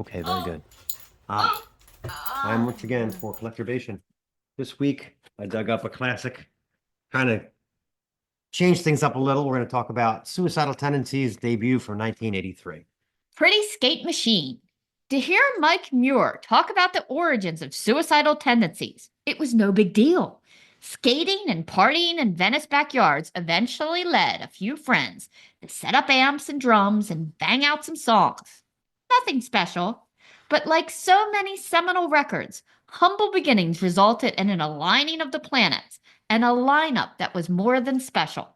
Okay, very good. Time once again for Collectorbation. This week, I dug up a classic, kind of changed things up a little. We're going to talk about Suicidal Tendencies' debut from 1983. Pretty Skate Machine. To hear Mike Muir talk about the origins of suicidal tendencies, it was no big deal. Skating and partying in Venice backyards eventually led a few friends to set up amps and drums and bang out some songs. Nothing special, but like so many seminal records, humble beginnings resulted in an aligning of the planets and a lineup that was more than special.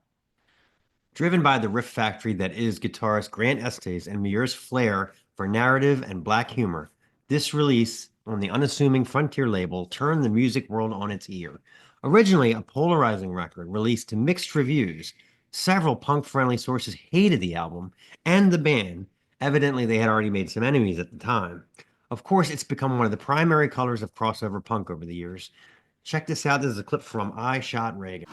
Driven by the riff factory that is guitarist Grant Estes and Muir's flair for narrative and black humor, this release on the unassuming Frontier label turned the music world on its ear. Originally a polarizing record released to mixed reviews, several punk-friendly sources hated the album and the band. Evidently, they had already made some enemies at the time. Of course, it's become one of the primary colors of crossover punk over the years. Check this out. This is a clip from I Shot Reagan.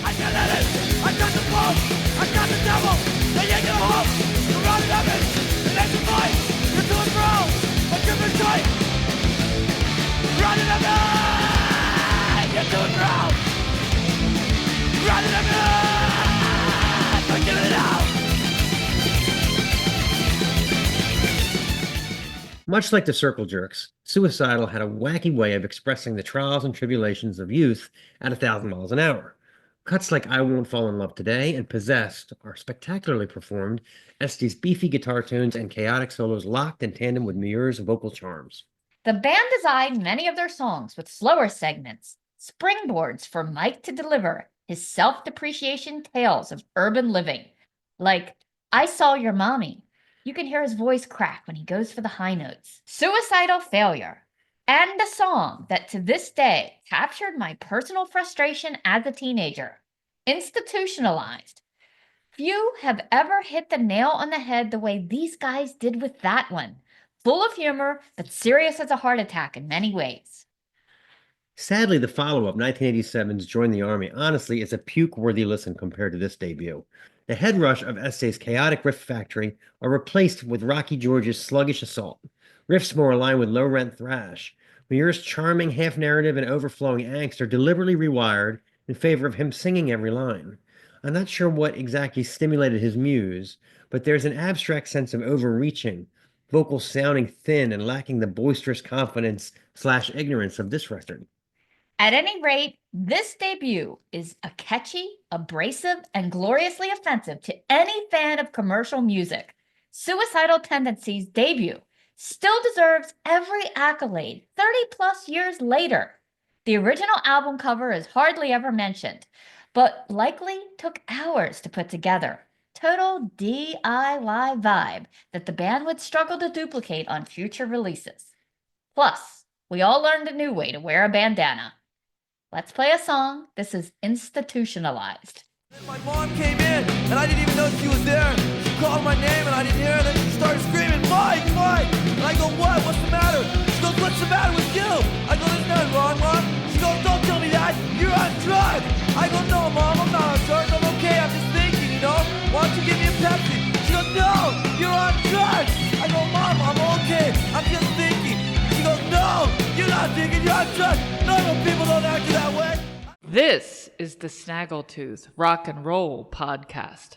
I got it! I got the ball! I got the devil! They ain't no hope! You're running up it! The next fight! You're doing wrong! But you're the tight! Running up it! You're doing wrong! Running up it! But give it out! Much like the Circle Jerks, Suicidal had a wacky way of expressing the trials and tribulations of youth at 1,000 miles an hour. Cuts like I Won't Fall in Love Today and Possessed are spectacularly performed, Estes' beefy guitar tunes and chaotic solos locked in tandem with Muir's vocal charms. The band designed many of their songs with slower segments, springboards for Mike to deliver his self-depreciation tales of urban living, like I Saw Your Mommy. You can hear his voice crack when he goes for the high notes. Suicidal Failure, and a song that to this day captured my personal frustration as a teenager, Institutionalized. Few have ever hit the nail on the head the way these guys did with that one. Full of humor, but serious as a heart attack in many ways. Sadly, the follow-up, 1987's Join the Army, honestly is a puke-worthy listen compared to this debut. The head rush of Estes' chaotic riff factory are replaced with Rocky George's sluggish assault. Riffs more aligned with low-rent thrash. Muir's charming half-narrative and overflowing angst are deliberately rewired in favor of him singing every line. I'm not sure what exactly stimulated his muse, but there's an abstract sense of overreaching, vocals sounding thin and lacking the boisterous confidence/ignorance of this record. At any rate, this debut is a catchy, abrasive, and gloriously offensive to any fan of commercial music. Suicidal Tendencies' debut still deserves every accolade 30-plus years later. The original album cover is hardly ever mentioned, but likely took hours to put together. Total DIY vibe that the band would struggle to duplicate on future releases. Plus, we all learned a new way to wear a bandana. Let's play a song. This is Institutionalized. My mom came in, and I didn't even know she was there. She called my name, and I didn't hear her. Then she started screaming, Mike, Mike! And I go, what? What's the matter? She goes, what's the matter with you? I go, there's nothing wrong, Mom. She goes, don't tell me that. You're on drugs. I go, no, Mom, I'm not on drugs. I'm okay. I'm just thinking, Why don't you give me a Pepsi? She goes, no, you're on drugs. I go, Mom, I'm okay. I'm just thinking. She goes, no, you're not thinking. You're on drugs. No, people don't act that way. This is the Snaggletooth Rock and Roll Podcast.